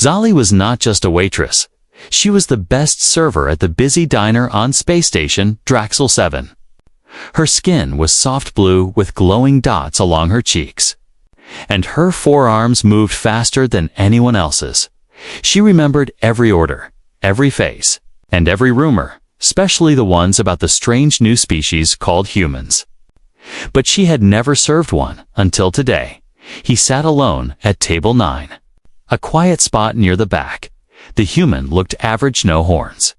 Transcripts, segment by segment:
Zali was not just a waitress. She was the best server at the busy diner on Space Station Draxel 7. Her skin was soft blue with glowing dots along her cheeks. And her forearms moved faster than anyone else's. She remembered every order, every face, and every rumor, especially the ones about the strange new species called humans. But she had never served one until today. He sat alone at table 9. A quiet spot near the back. The human looked average, no horns.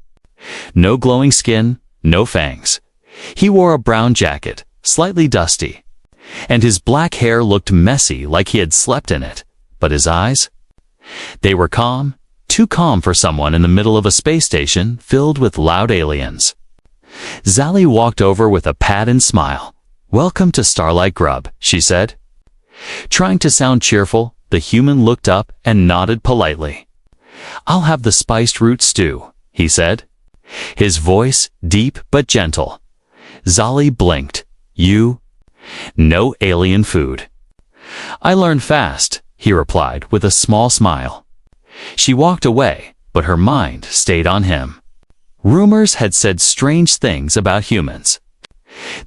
No glowing skin, no fangs. He wore a brown jacket, slightly dusty. And his black hair looked messy like he had slept in it. But his eyes? They were calm, too calm for someone in the middle of a space station filled with loud aliens. Zali walked over with a pat and smile. "Welcome to Starlight Grub," she said. Trying to sound cheerful, the human looked up and nodded politely. "I'll have the spiced root stew," he said. His voice deep but gentle. Zali blinked. "You? No alien food." "I learn fast," he replied with a small smile. She walked away, but her mind stayed on him. Rumors had said strange things about humans.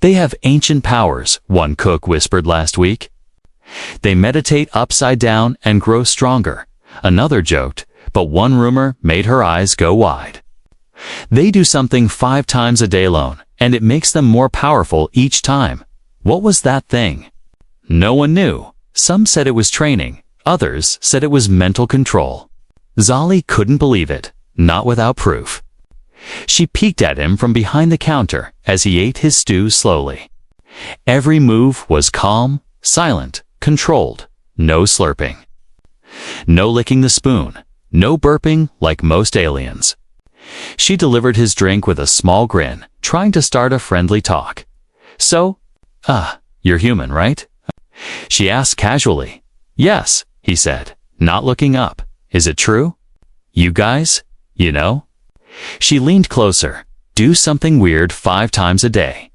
"They have ancient powers," one cook whispered last week. "They meditate upside down and grow stronger," another joked, but one rumor made her eyes go wide. "They do something 5 times a day alone, and it makes them more powerful each time." What was that thing? No one knew. Some said it was training, others said it was mental control. Zali couldn't believe it, not without proof. She peeked at him from behind the counter as he ate his stew slowly. Every move was calm, silent, controlled, no slurping. No licking the spoon, no burping like most aliens. She delivered his drink with a small grin, trying to start a friendly talk. "So, you're human, right?" she asked casually. "Yes," he said, not looking up. "Is it true? You guys, you know?" She leaned closer. "Do something weird 5 times a day."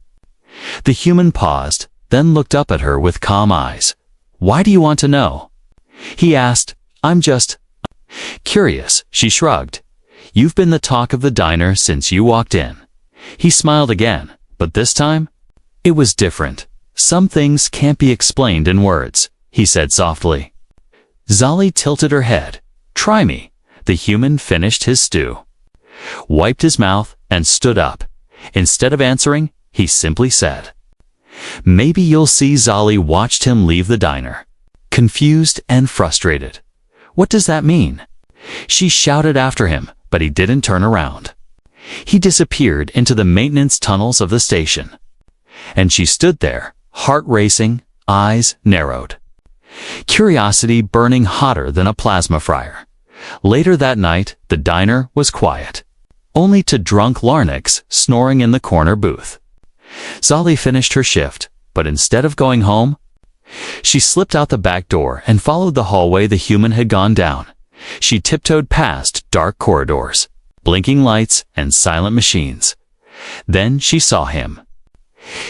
The human paused, then looked up at her with calm eyes. "Why do you want to know?" He asked. "I'm just curious," she shrugged. "You've been the talk of the diner since you walked in." He smiled again, but this time, it was different. "Some things can't be explained in words," he said softly. Zali tilted her head. "Try me." The human finished his stew, wiped his mouth, and stood up. Instead of answering, he simply said, "Maybe you'll see." Zali watched him leave the diner, confused and frustrated. "What does that mean?" She shouted after him, but he didn't turn around. He disappeared into the maintenance tunnels of the station. And she stood there, heart racing, eyes narrowed. Curiosity burning hotter than a plasma fryer. Later that night, the diner was quiet. Only to drunk Larnix snoring in the corner booth. Zali finished her shift, but instead of going home, she slipped out the back door and followed the hallway the human had gone down. She tiptoed past dark corridors, blinking lights, and silent machines. Then she saw him.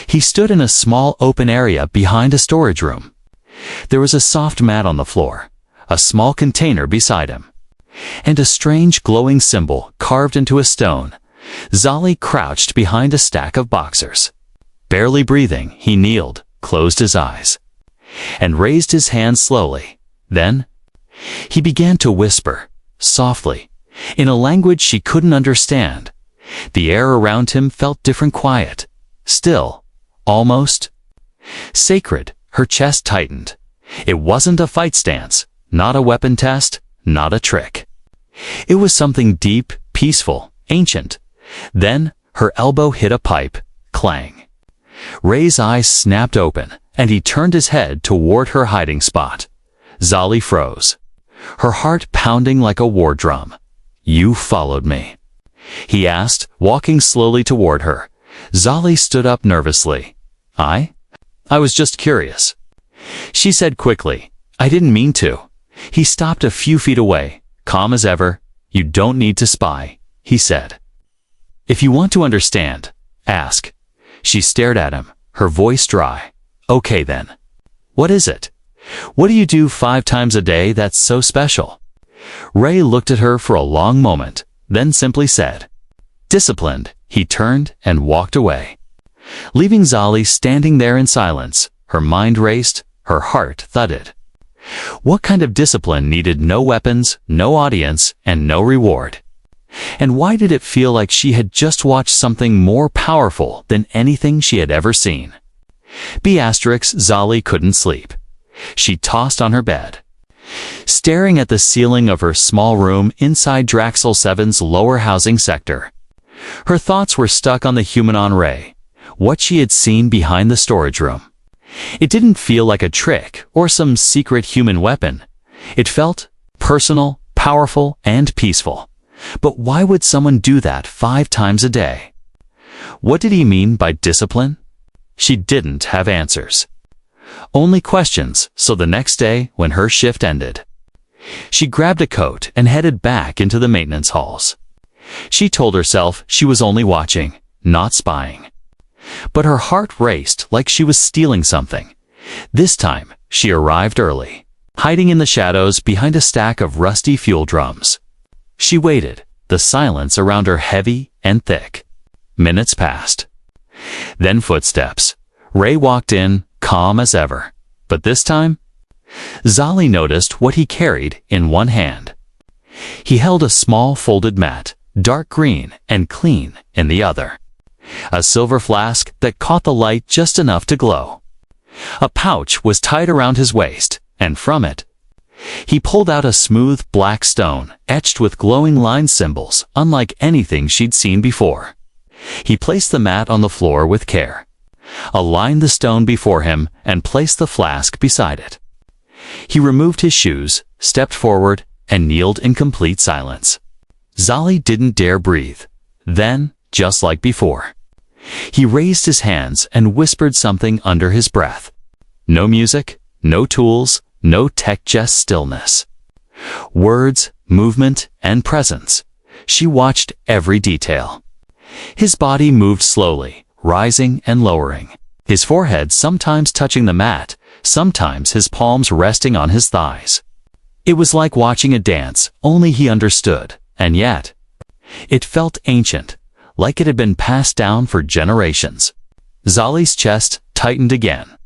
He stood in a small open area behind a storage room. There was a soft mat on the floor, a small container beside him, and a strange glowing symbol carved into a stone. Zali crouched behind a stack of boxers. Barely breathing, he kneeled, closed his eyes, and raised his hand slowly. Then, he began to whisper, softly, in a language she couldn't understand. The air around him felt different, quiet, still, almost sacred. Her chest tightened. It wasn't a fight stance, not a weapon test, not a trick. It was something deep, peaceful, ancient. Then, her elbow hit a pipe, clang. Ray's eyes snapped open, and he turned his head toward her hiding spot. Zali froze, her heart pounding like a war drum. "You followed me?" he asked, walking slowly toward her. Zali stood up nervously. I was just curious," she said quickly. "I didn't mean to." He stopped a few feet away, calm as ever. "You don't need to spy," he said. "If you want to understand, ask." She stared at him, her voice dry. "Okay then. What is it? What do you do 5 times a day that's so special?" Ray looked at her for a long moment, then simply said, "Disciplined." He turned and walked away, leaving Zali standing there in silence. Her mind raced, her heart thudded. What kind of discipline needed no weapons, no audience, and no reward? And why did it feel like she had just watched something more powerful than anything she had ever seen? Zali couldn't sleep. She tossed on her bed, staring at the ceiling of her small room inside Draxel 7's lower housing sector. Her thoughts were stuck on the humanon Ray, what she had seen behind the storage room. It didn't feel like a trick or some secret human weapon. It felt personal, powerful, and peaceful. But why would someone do that 5 times a day? What did he mean by discipline? She didn't have answers. Only questions, so the next day, when her shift ended, she grabbed a coat and headed back into the maintenance halls. She told herself she was only watching, not spying. But her heart raced like she was stealing something. This time, she arrived early, hiding in the shadows behind a stack of rusty fuel drums. She waited, the silence around her heavy and thick. Minutes passed. Then footsteps. Ray walked in, calm as ever. But this time, Zali noticed what he carried in one hand. He held a small folded mat, dark green and clean, in the other. A silver flask that caught the light just enough to glow. A pouch was tied around his waist, and from it, he pulled out a smooth black stone, etched with glowing line symbols, unlike anything she'd seen before. He placed the mat on the floor with care, aligned the stone before him, and placed the flask beside it. He removed his shoes, stepped forward, and kneeled in complete silence. Zali didn't dare breathe. Then, just like before, he raised his hands and whispered something under his breath. No music, no tools, no tech, just stillness. Words, movement, and presence. She watched every detail. His body moved slowly, rising and lowering, his forehead sometimes touching the mat, sometimes his palms resting on his thighs. It was like watching a dance, only he understood, and yet, it felt ancient, like it had been passed down for generations. Zali's chest tightened again,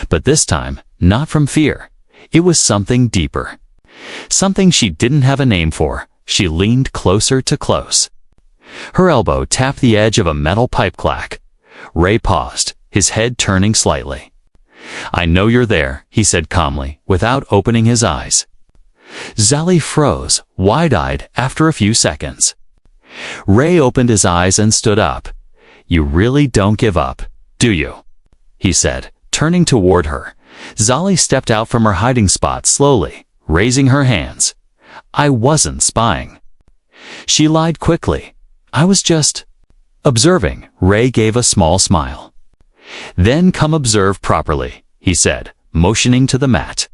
but this time, not from fear. It was something deeper. Something she didn't have a name for. She leaned closer to close. Her elbow tapped the edge of a metal pipe clack. Ray paused, his head turning slightly. "I know you're there," he said calmly, without opening his eyes. Zali froze, wide-eyed, after a few seconds. Ray opened his eyes and stood up. "You really don't give up, do you?" he said, turning toward her. Zali stepped out from her hiding spot slowly, raising her hands. "I wasn't spying." She lied quickly. "I was just observing." Ray gave a small smile. "Then come observe properly," he said, motioning to the mat.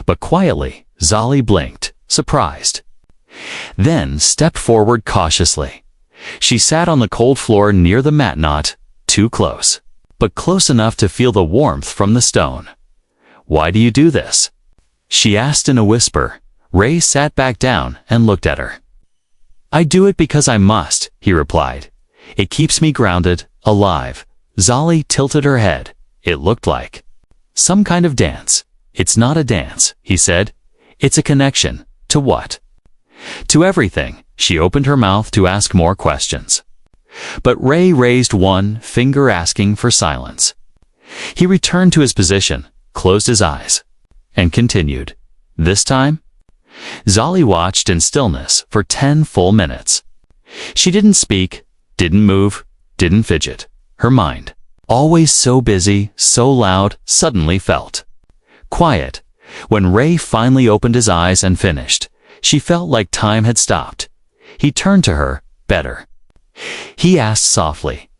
But quietly, Zali blinked, surprised. Then stepped forward cautiously. She sat on the cold floor near the mat, not too close, but close enough to feel the warmth from the stone. "Why do you do this?" she asked in a whisper. Ray sat back down and looked at her. "I do it because I must," he replied. "It keeps me grounded, alive." Zali tilted her head. It looked like some kind of dance. "It's not a dance," he said. "It's a connection." "To what?" "To everything." She opened her mouth to ask more questions, but Ray raised one finger, asking for silence. He returned to his position, closed his eyes, and continued. This time, Zali watched in stillness for 10 full minutes. She didn't speak, didn't move, didn't fidget. Her mind, always so busy, so loud, suddenly felt quiet. When Ray finally opened his eyes and finished, she felt like time had stopped. He turned to her, "Better?" he asked softly.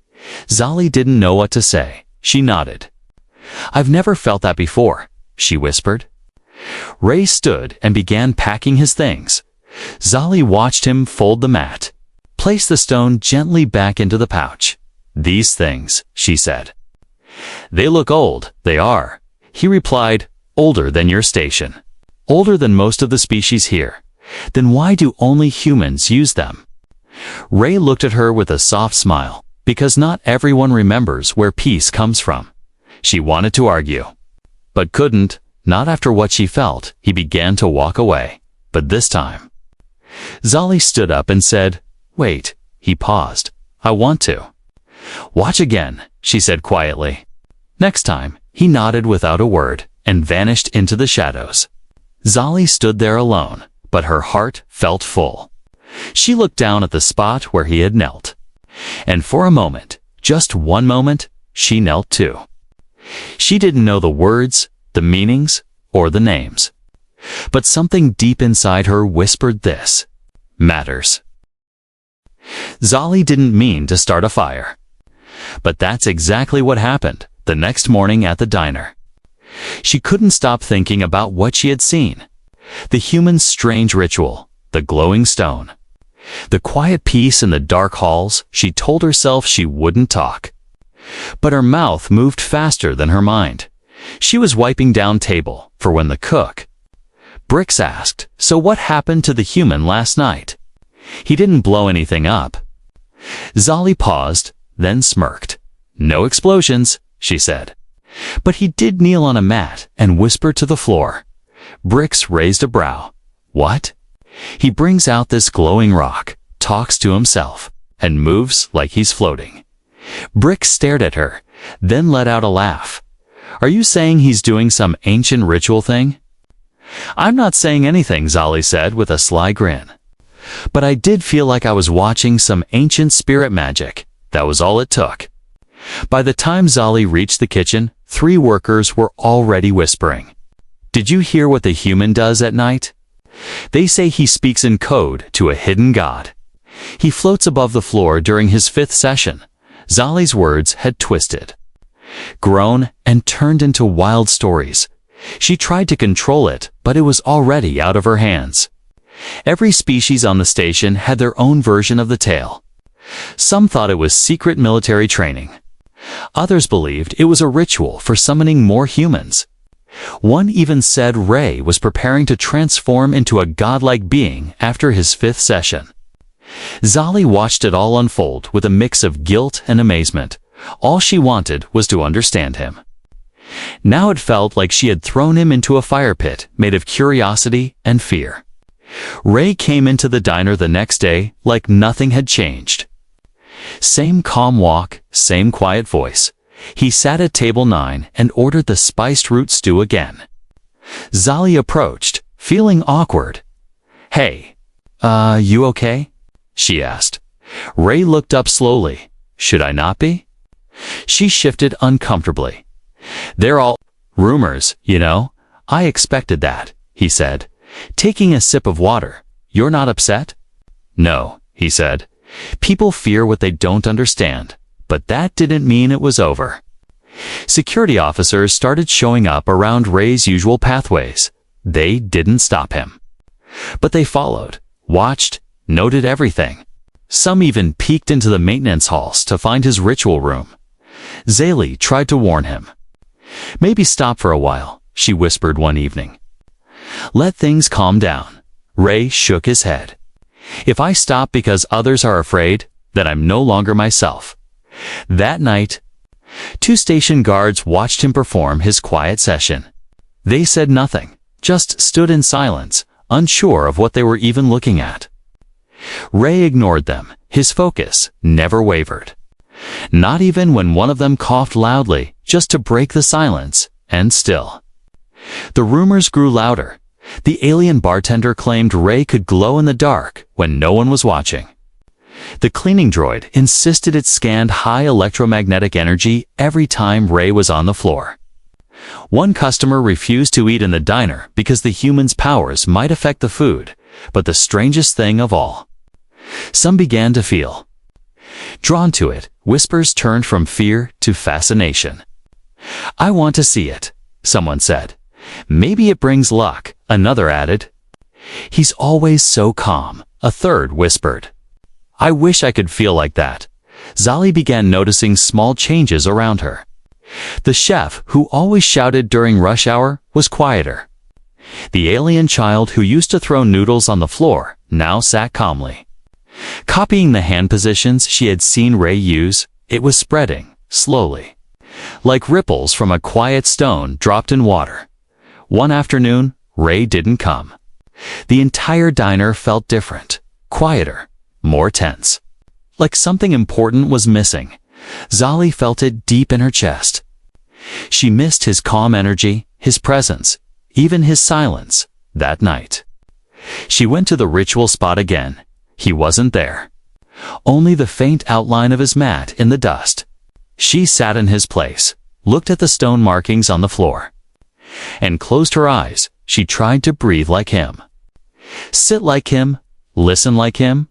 Zali didn't know what to say. She nodded. "I've never felt that before," she whispered. Ray stood and began packing his things. Zali watched him fold the mat, place the stone gently back into the pouch. "These things," she said. "They look old." "They are," he replied. "Older than your station. Older than most of the species here. Then why do only humans use them? Ray looked at her with a soft smile, because not everyone remembers where peace comes from. She wanted to argue, but couldn't, not after what she felt. He began to walk away, but this time. Zali stood up and said, "Wait." He paused. "I want to." "Watch again," she said quietly. Next time, he nodded without a word and vanished into the shadows. Zali stood there alone, but her heart felt full. She looked down at the spot where he had knelt. And for a moment, just one moment, she knelt too. She didn't know the words, the meanings, or the names. But something deep inside her whispered this matters. Zali didn't mean to start a fire. But that's exactly what happened the next morning at the diner. She couldn't stop thinking about what she had seen. The human's strange ritual, the glowing stone. The quiet peace in the dark halls. She told herself she wouldn't talk. But her mouth moved faster than her mind. She was wiping down table for when the cook. Bricks asked, "So what happened to the human last night?" "He didn't blow anything up." Zali paused, then smirked. "No explosions," she said. "But he did kneel on a mat and whisper to the floor." Bricks raised a brow. "What?" "He brings out this glowing rock, talks to himself, and moves like he's floating." Bricks stared at her, then let out a laugh. "Are you saying he's doing some ancient ritual thing?" "I'm not saying anything," Zali said with a sly grin. "But I did feel like I was watching some ancient spirit magic. That was all it took." By the time Zali reached the kitchen, 3 workers were already whispering. "Did you hear what the human does at night? They say he speaks in code to a hidden god. He floats above the floor during his 5th session." Zali's words had twisted, grown, and turned into wild stories. She tried to control it, but it was already out of her hands. Every species on the station had their own version of the tale. Some thought it was secret military training. Others believed it was a ritual for summoning more humans. One even said Ray was preparing to transform into a godlike being after his 5th session. Zali watched it all unfold with a mix of guilt and amazement. All she wanted was to understand him. Now it felt like she had thrown him into a fire pit made of curiosity and fear. Ray came into the diner the next day like nothing had changed. Same calm walk, same quiet voice. He sat at table 9 and ordered the spiced root stew again. Zali approached, feeling awkward. "Hey, you okay?" she asked. Ray looked up slowly. "Should I not be?" She shifted uncomfortably. "They're all rumors, you know. I expected that," he said, taking a sip of water. "You're not upset?" "No," he said. "People fear what they don't understand." But that didn't mean it was over. Security officers started showing up around Ray's usual pathways. They didn't stop him. But they followed, watched, noted everything. Some even peeked into the maintenance halls to find his ritual room. Zali tried to warn him. "Maybe stop for a while," she whispered one evening. "Let things calm down." Ray shook his head. "If I stop because others are afraid, then I'm no longer myself." That night, 2 station guards watched him perform his quiet session. They said nothing, just stood in silence, unsure of what they were even looking at. Ray ignored them. His focus never wavered. Not even when one of them coughed loudly, just to break the silence, and still. The rumors grew louder. The alien bartender claimed Ray could glow in the dark when no one was watching. The cleaning droid insisted it scanned high electromagnetic energy every time Ray was on the floor. One customer refused to eat in the diner because the human's powers might affect the food, but the strangest thing of all. Some began to feel drawn to it. Whispers turned from fear to fascination. "I want to see it," someone said. "Maybe it brings luck," another added. "He's always so calm," a third whispered. "I wish I could feel like that." Zali began noticing small changes around her. The chef, who always shouted during rush hour, was quieter. The alien child who used to throw noodles on the floor now sat calmly. Copying the hand positions she had seen Ray use, it was spreading, slowly. Like ripples from a quiet stone dropped in water. One afternoon, Ray didn't come. The entire diner felt different, quieter, more tense. Like something important was missing. Zali felt it deep in her chest. She missed his calm energy, his presence, even his silence, that night. She went to the ritual spot again. He wasn't there. Only the faint outline of his mat in the dust. She sat in his place, looked at the stone markings on the floor, and closed her eyes. She tried to breathe like him. Sit like him, listen like him.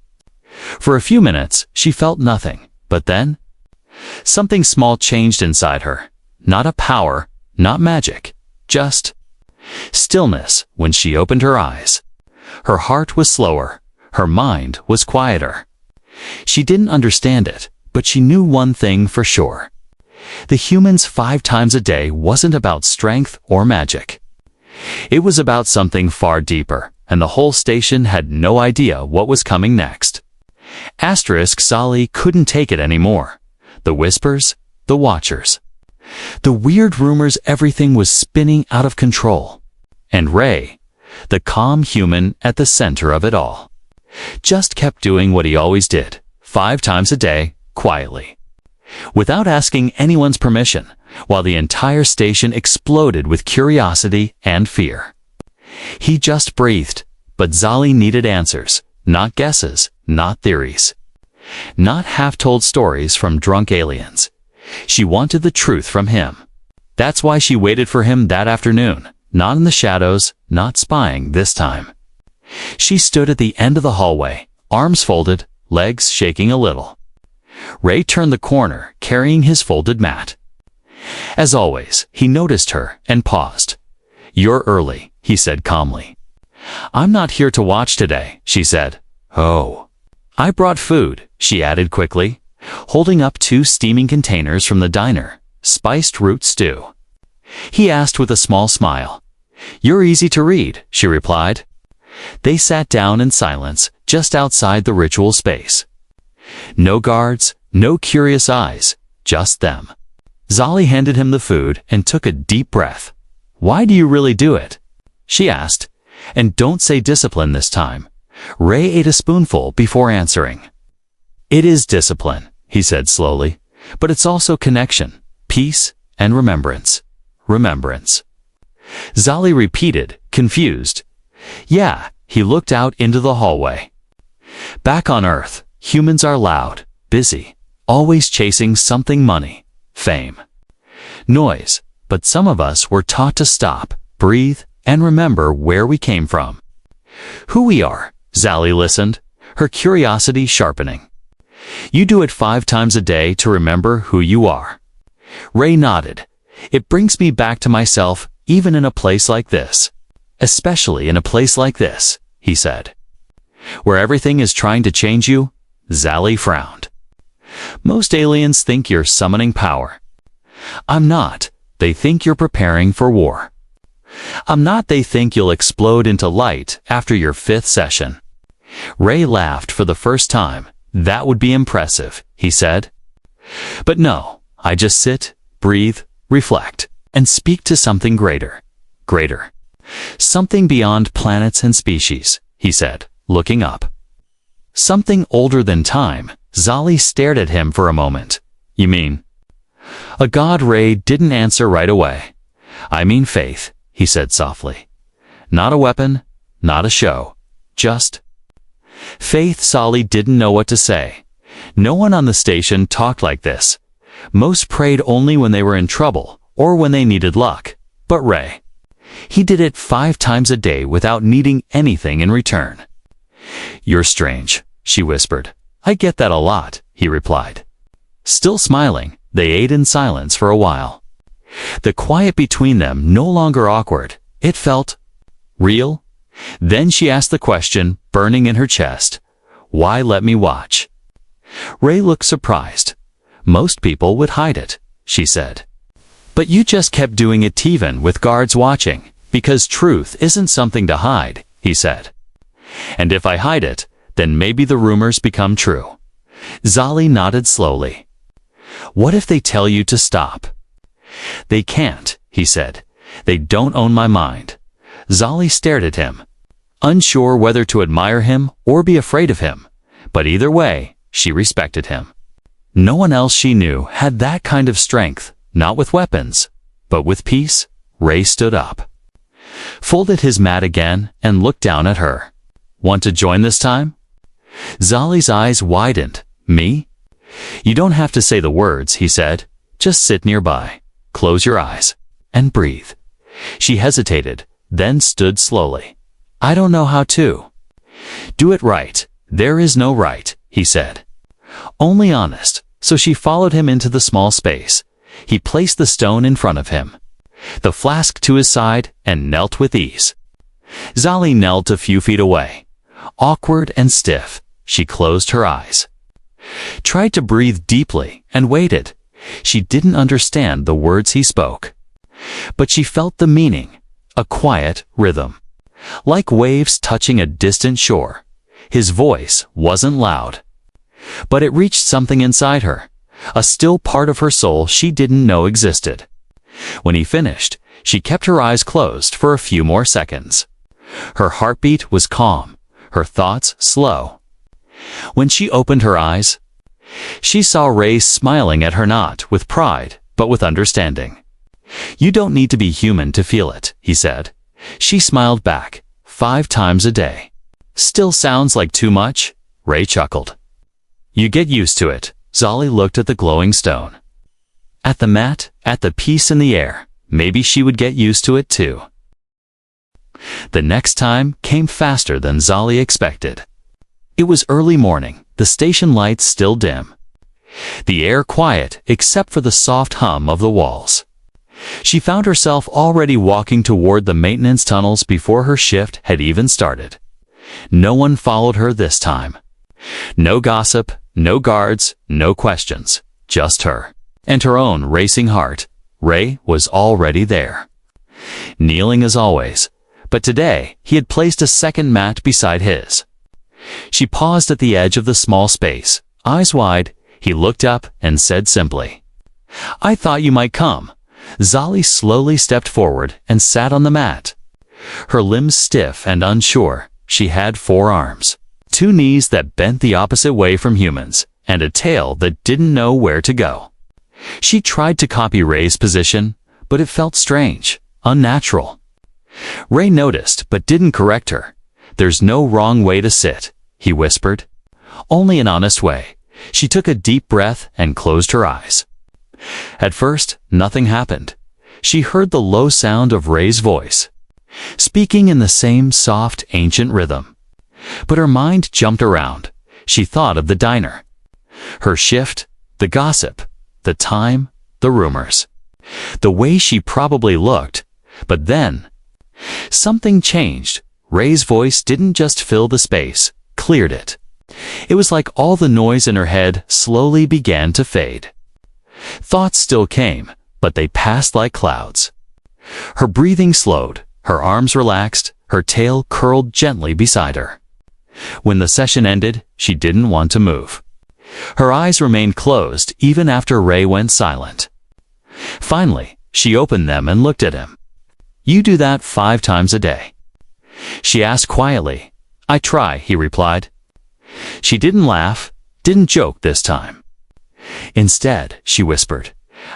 For a few minutes, she felt nothing, but then, something small changed inside her. Not a power, not magic, just stillness. When she opened her eyes, her heart was slower, her mind was quieter. She didn't understand it, but she knew one thing for sure. The humans 5 times a day wasn't about strength or magic. It was about something far deeper, and the whole station had no idea what was coming next. Zali couldn't take it anymore. The whispers, the watchers, the weird rumors, everything was spinning out of control. And Ray, the calm human at the center of it all, just kept doing what he always did, 5 times a day, quietly, without asking anyone's permission, while the entire station exploded with curiosity and fear. He just breathed, but Zali needed answers, not guesses, not theories, not half-told stories from drunk aliens. She wanted the truth from him. That's why she waited for him that afternoon, not in the shadows, not spying this time. She stood at the end of the hallway, arms folded, legs shaking a little. Ray turned the corner, carrying his folded mat. As always, he noticed her and paused. "You're early," he said calmly. "I'm not here to watch today," she said. "Oh. I brought food," she added quickly, holding up 2 steaming containers from the diner, spiced root stew. He asked with a small smile. "You're easy to read," she replied. They sat down in silence, just outside the ritual space. No guards, no curious eyes, just them. Zali handed him the food and took a deep breath. "Why do you really do it?" she asked. "And don't say discipline this time." Ray ate a spoonful before answering. "It is discipline," he said slowly, "but it's also connection, peace, and remembrance." "Remembrance," Zali repeated, confused. "Yeah." He looked out into the hallway. Back on Earth, humans are loud, busy, always chasing something: money, fame, noise. But some of us were taught to stop, breathe, and remember where we came from. Who we are. Zali listened, her curiosity sharpening. "You do it 5 times a day to remember who you are." Ray nodded. "It brings me back to myself, even in a place like this." "Especially in a place like this," he said. "Where everything is trying to change you?" Zali frowned. "Most aliens think you're summoning power." "I'm not. They think you're preparing for war." "I'm not. They think you'll explode into light after your 5th session." Ray laughed for the first time. "That would be impressive," he said. "But no, I just sit, breathe, reflect, and speak to something greater. Greater. Something beyond planets and species," he said, looking up. "Something older than time." Zali stared at him for a moment. "You mean?" "A god." Ray didn't answer right away. "I mean faith," he said softly. "Not a weapon, not a show, just faith." Zali didn't know what to say. No one on the station talked like this. Most prayed only when they were in trouble or when they needed luck. But Ray, he did it 5 times a day without needing anything in return. "You're strange," she whispered. "I get that a lot," he replied. Still smiling, they ate in silence for a while. The quiet between them no longer awkward. It felt real. Then she asked the question, burning in her chest. "Why let me watch?" Ray looked surprised. "Most people would hide it," she said. "But you just kept doing it even with guards watching." Because truth isn't something to hide, he said. And if I hide it, then maybe the rumors become true. Zali nodded slowly. What if they tell you to stop? They can't, he said. They don't own my mind. Zali stared at him, unsure whether to admire him or be afraid of him, but either way, she respected him. No one else she knew had that kind of strength, not with weapons, but with peace. Ray stood up, folded his mat again, and looked down at her. Want to join this time? Zali's eyes widened. Me? You don't have to say the words, he said. Just sit nearby, close your eyes, and breathe. She hesitated, then stood slowly. I don't know how to. Do it right. There is no right, he said. Only honest. So she followed him into the small space. He placed the stone in front of him, the flask to his side, and knelt with ease. Zali knelt a few feet away. Awkward and stiff, she closed her eyes, tried to breathe deeply, and waited. She didn't understand the words he spoke, but she felt the meaning, a quiet rhythm, like waves touching a distant shore. His voice wasn't loud, but it reached something inside her, a still part of her soul she didn't know existed. When he finished, she kept her eyes closed for a few more seconds. Her heartbeat was calm, her thoughts slow. When she opened her eyes, she saw Ray smiling at her, not with pride, but with understanding. You don't need to be human to feel it, he said. She smiled back. 5 times a day. Still sounds like too much? Ray chuckled. You get used to it. Zali looked at the glowing stone, at the mat, at the peace in the air. Maybe she would get used to it too. The next time came faster than Zali expected. It was early morning, the station lights still dim, the air quiet except for the soft hum of the walls. She found herself already walking toward the maintenance tunnels before her shift had even started. No one followed her this time. No gossip, no guards, no questions, just her and her own racing heart. Ray was already there, kneeling as always, but today he had placed a second mat beside his. She paused at the edge of the small space, eyes wide. He looked up and said simply, I thought you might come. Zali slowly stepped forward and sat on the mat, her limbs stiff and unsure. She had 4 arms, 2 knees that bent the opposite way from humans, and a tail that didn't know where to go. She tried to copy Ray's position, but it felt strange, unnatural. Ray noticed but didn't correct her. There's no wrong way to sit, he whispered. Only an honest way. She took a deep breath and closed her eyes. At first, nothing happened. She heard the low sound of Ray's voice, speaking in the same soft, ancient rhythm. But her mind jumped around. She thought of the diner, her shift, the gossip, the time, the rumors, the way she probably looked. But then, something changed. Ray's voice didn't just fill the space, cleared it. It was like all the noise in her head slowly began to fade. Thoughts still came, but they passed like clouds. Her breathing slowed, her arms relaxed, her tail curled gently beside her. When the session ended, she didn't want to move. Her eyes remained closed even after Ray went silent. Finally, she opened them and looked at him. You do that 5 times a day? She asked quietly. I try, he replied. She didn't laugh, didn't joke this time. Instead, she whispered,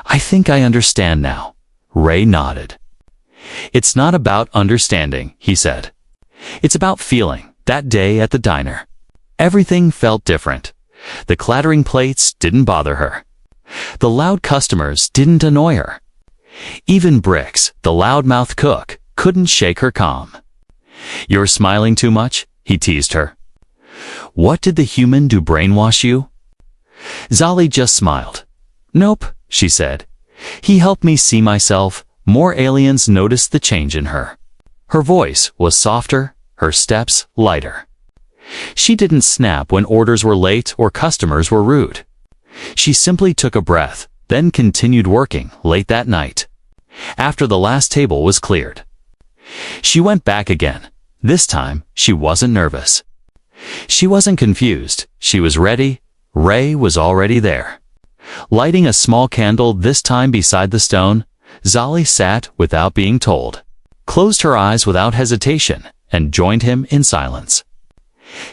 I think I understand now. Ray nodded. It's not about understanding, he said. It's about feeling. That day at the diner, everything felt different. The clattering plates didn't bother her. The loud customers didn't annoy her. Even Bricks, the loudmouth cook, couldn't shake her calm. You're smiling too much, he teased her. What did the human do, brainwash you? Zali just smiled. Nope, she said. He helped me see myself. More aliens noticed the change in her. Her voice was softer, her steps lighter. She didn't snap when orders were late or customers were rude. She simply took a breath, then continued working late that night, after the last table was cleared. She went back again. This time, she wasn't nervous. She wasn't confused. She was ready. Ray was already there. Lighting a small candle this time beside the stone, Zali sat without being told, closed her eyes without hesitation, and joined him in silence.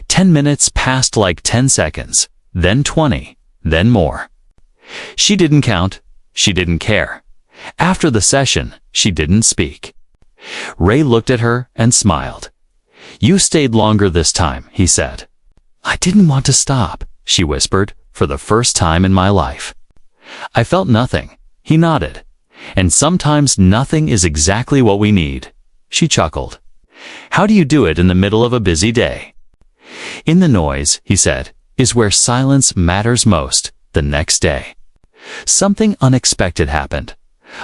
10 minutes passed like 10 seconds, then 20, then more. She didn't count. She didn't care. After the session, she didn't speak. Ray looked at her and smiled. "You stayed longer this time," he said. "I didn't want to stop," she whispered, "for the first time in my life." "I felt nothing," he nodded. "And sometimes nothing is exactly what we need." She chuckled. "How do you do it in the middle of a busy day?" "In the noise," he said, "is where silence matters most." The next day, something unexpected happened.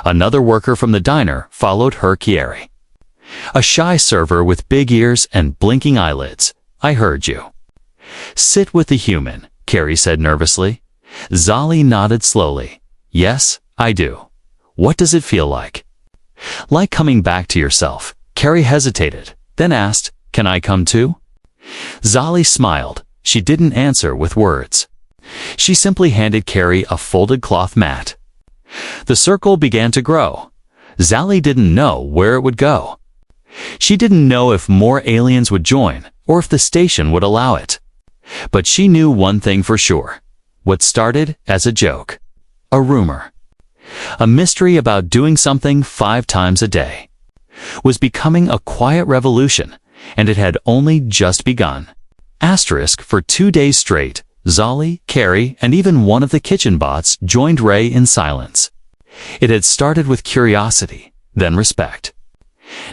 Another worker from the diner followed her Kieri. "A shy server with big ears and blinking eyelids. I heard you." "Sit with the human," Carrie said nervously. Zali nodded slowly. "Yes, I do." "What does it feel like?" "Like coming back to yourself." Carrie hesitated, then asked, "Can I come too?" Zali smiled. She didn't answer with words. She simply handed Carrie a folded cloth mat. The circle began to grow. Zali didn't know where it would go. She didn't know if more aliens would join or if the station would allow it. But she knew one thing for sure. What started as a joke, a rumor, a mystery about doing something 5 times a day, was becoming a quiet revolution, and it had only just begun. Asterisk, for 2 days straight, Zali, Carrie, and even one of the kitchen bots joined Ray in silence. It had started with curiosity, then respect.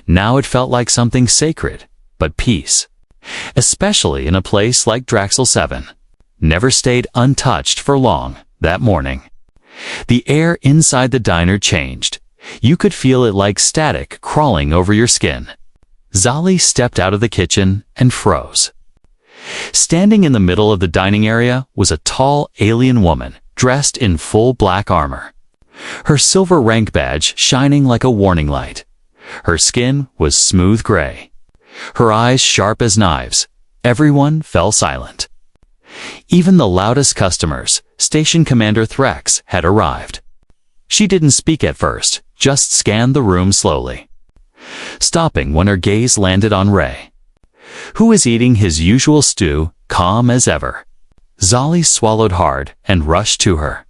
Now it felt like something sacred, but peace, especially in a place like Draxel 7, never stayed untouched for long that morning. The air inside the diner changed. You could feel it like static crawling over your skin. Zali stepped out of the kitchen and froze. Standing in the middle of the dining area was a tall alien woman dressed in full black armor, her silver rank badge shining like a warning light. Her skin was smooth gray, her eyes sharp as knives. Everyone fell silent. Even the loudest customers, Station Commander Threx, had arrived. She didn't speak at first, just scanned the room slowly, stopping when her gaze landed on Ray, who was eating his usual stew, calm as ever. Zali swallowed hard and rushed to her.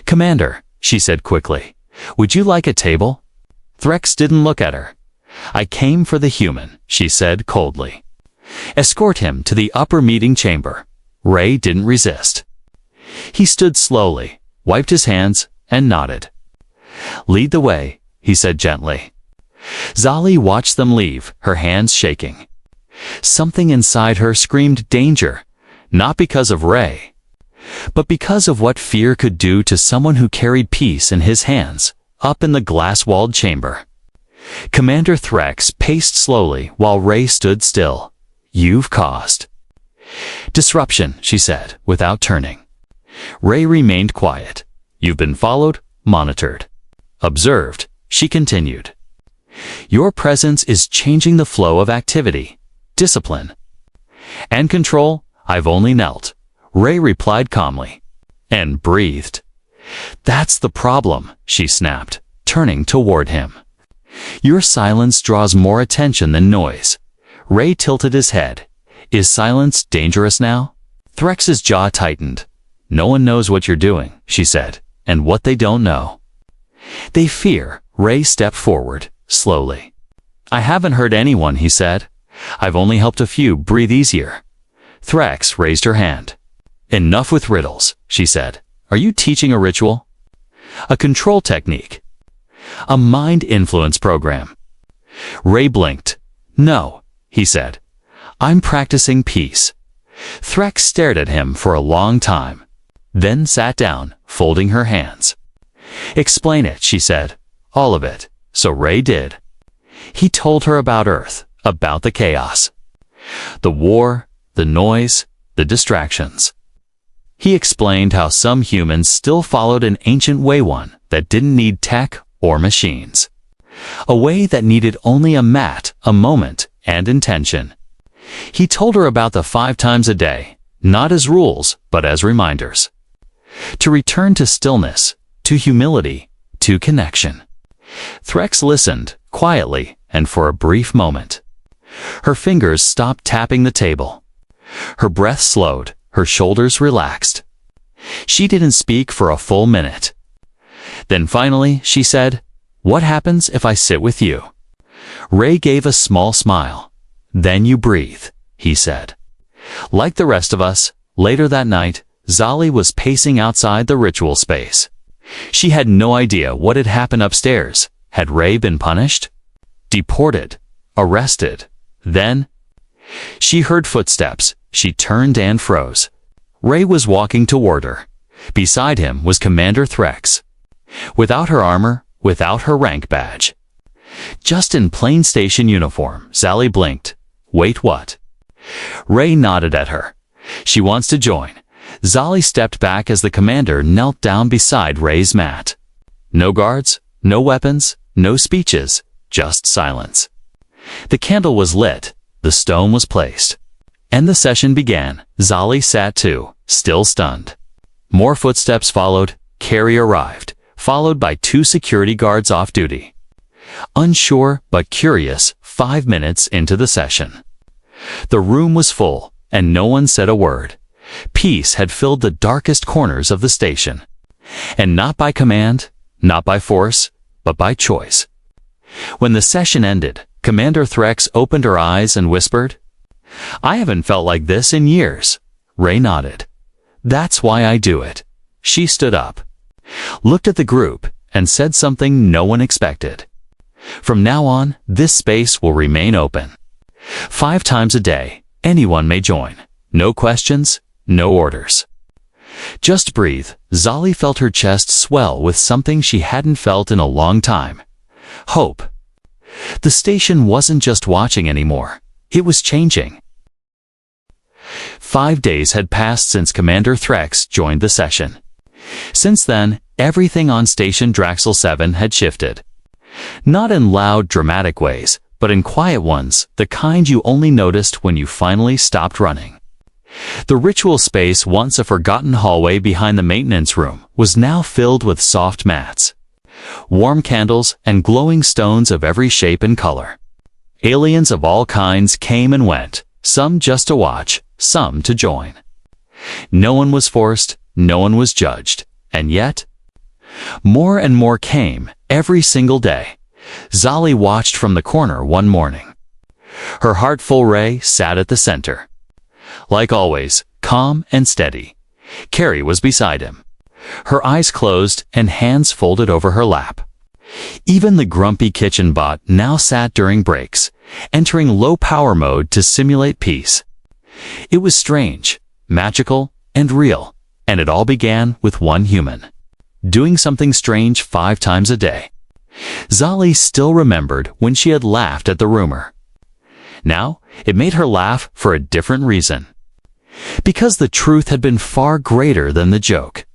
"Commander," she said quickly, "would you like a table?" Threx didn't look at her. "I came for the human," she said coldly. "Escort him to the upper meeting chamber." Ray didn't resist. He stood slowly, wiped his hands, and nodded. "Lead the way," he said gently. Zali watched them leave, her hands shaking. Something inside her screamed danger, not because of Ray, but because of what fear could do to someone who carried peace in his hands, up in the glass-walled chamber. Commander Threx paced slowly while Ray stood still. "You've caused disruption," she said, without turning. Ray remained quiet. "You've been followed, monitored, observed," she continued. "Your presence is changing the flow of activity, discipline, and control." "I've only knelt," Ray replied calmly, and breathed. "That's the problem," she snapped, turning toward him. "Your silence draws more attention than noise." Ray tilted his head. "Is silence dangerous now?" Threx's jaw tightened. "No one knows what you're doing," she said, "and what they don't know, they fear." Ray stepped forward, slowly. "I haven't hurt anyone," he said. "I've only helped a few breathe easier." Threx raised her hand. "Enough with riddles," she said. "Are you teaching a ritual? A control technique? A mind influence program?" Ray blinked. "No," he said. "I'm practicing peace." Threx stared at him for a long time, then sat down, folding her hands. "Explain it," she said. "All of it." So Ray did. He told her about Earth, about the chaos, the war, the noise, the distractions. He explained how some humans still followed an ancient way, one that didn't need tech or machines. A way that needed only a mat, a moment, and intention. He told her about the 5 times a day, not as rules, but as reminders. To return to stillness, to humility, to connection. Threx listened, quietly, and for a brief moment. Her fingers stopped tapping the table. Her breath slowed, her shoulders relaxed. She didn't speak for a full minute. Then finally, she said, "What happens if I sit with you?" Ray gave a small smile. "Then you breathe," he said. Like the rest of us, later that night, Zali was pacing outside the ritual space. She had no idea what had happened upstairs. Had Ray been punished? Deported? Arrested? Then? She heard footsteps. She turned and froze. Ray was walking toward her. Beside him was Commander Threx. Without her armor, without her rank badge. Just in plain station uniform, Zali blinked. "Wait, what?" Ray nodded at her. "She wants to join." Zali stepped back as the commander knelt down beside Ray's mat. No guards, no weapons, no speeches, just silence. The candle was lit, the stone was placed. And the session began. Zali sat too, still stunned. More footsteps followed. Carrie arrived, followed by 2 security guards off duty. Unsure but curious, 5 minutes into the session. The room was full, and no one said a word. Peace had filled the darkest corners of the station. And not by command, not by force, but by choice. When the session ended, Commander Threx opened her eyes and whispered, "I haven't felt like this in years." Ray nodded. "That's why I do it." She stood up, looked at the group, and said something no one expected. "From now on, this space will remain open. 5 times a day, anyone may join. No questions, no orders." Just breathe. Zali felt her chest swell with something she hadn't felt in a long time. Hope. The station wasn't just watching anymore. It was changing. 5 days had passed since Commander Threx joined the session. Since then, everything on Station Draxel 7 had shifted. Not in loud, dramatic ways, but in quiet ones, the kind you only noticed when you finally stopped running. The ritual space, once a forgotten hallway behind the maintenance room, was now filled with soft mats, warm candles, and glowing stones of every shape and color. Aliens of all kinds came and went, some just to watch, some to join. No one was forced, no one was judged, and yet, more and more came, every single day. Zali watched from the corner one morning. Her heart full. Ray sat at the center. Like always, calm and steady. Carrie was beside him, her eyes closed and hands folded over her lap. Even the grumpy kitchen bot now sat during breaks, entering low power mode to simulate peace. It was strange, magical, and real, and it all began with one human doing something strange 5 times a day. Zali still remembered when she had laughed at the rumor. Now, it made her laugh for a different reason. Because the truth had been far greater than the joke.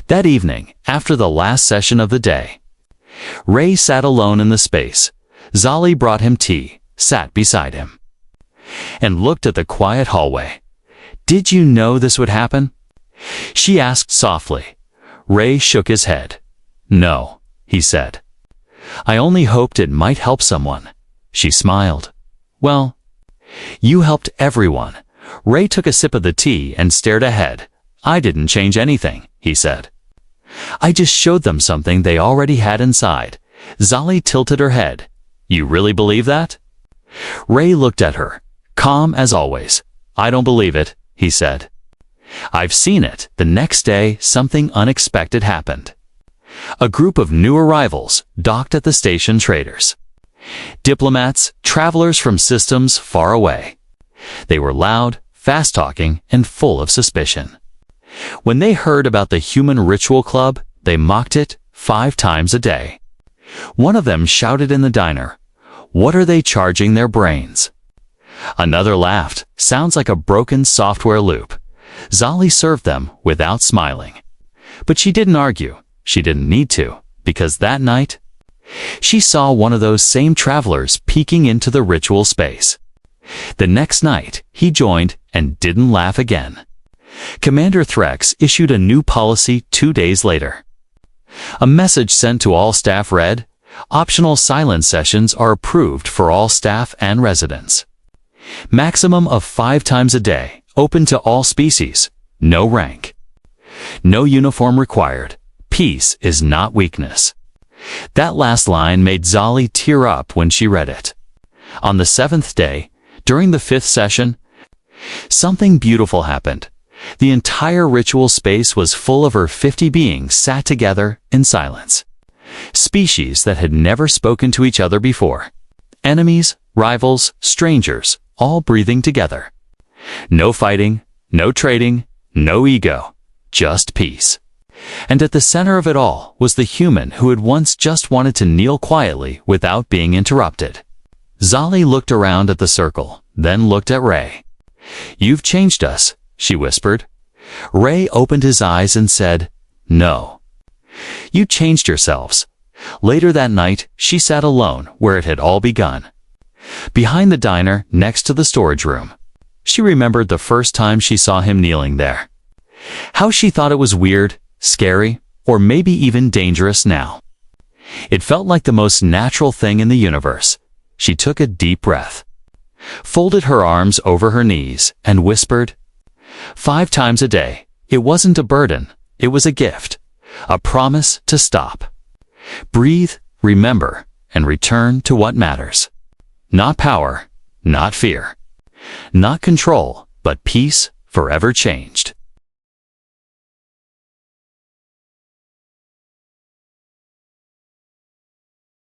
That evening, after the last session of the day, Ray sat alone in the space. Zali brought him tea, sat beside him, and looked at the quiet hallway. "Did you know this would happen?" she asked softly. Ray shook his head. "No," he said. "I only hoped it might help someone." She smiled. "Well, you helped everyone." Ray took a sip of the tea and stared ahead. "I didn't change anything," he said. "I just showed them something they already had inside." Zali tilted her head. "You really believe that?" Ray looked at her, calm as always. "I don't believe it," he said. "I've seen it." The next day, something unexpected happened. A group of new arrivals docked at the station traders. Diplomats, travelers from systems far away. They were loud, fast-talking, and full of suspicion. When they heard about the Human Ritual Club, they mocked it 5 times a day. One of them shouted in the diner, "What are they charging their brains?" Another laughed, "Sounds like a broken software loop." Zali served them without smiling. But she didn't argue. She didn't need to, because that night, She saw one of those same travelers peeking into the ritual space. The next night, he joined and didn't laugh again. Commander Threx issued a new policy 2 days later. A message sent to all staff read, "Optional silence sessions are approved for all staff and residents. Maximum of 5 times a day, open to all species, no rank. No uniform required. Peace is not weakness." That last line made Zali tear up when she read it. On the 7th day, during the 5th session, something beautiful happened. The entire ritual space was full of her 50 beings sat together in silence. Species that had never spoken to each other before. Enemies, rivals, strangers, all breathing together. No fighting, no trading, no ego, just peace. And at the center of it all was the human who had once just wanted to kneel quietly without being interrupted. Zali looked around at the circle, then looked at Ray. "You've changed us," she whispered. Ray opened his eyes and said, "No. You changed yourselves." Later that night, she sat alone where it had all begun. Behind the diner, next to the storage room. She remembered the first time she saw him kneeling there. How she thought it was weird, scary, or maybe even dangerous now. It felt like the most natural thing in the universe. She took a deep breath, folded her arms over her knees, and whispered, 5 times a day. It wasn't a burden, it was a gift, a promise to stop. Breathe, remember, and return to what matters. Not power, not fear, not control, but peace forever changed.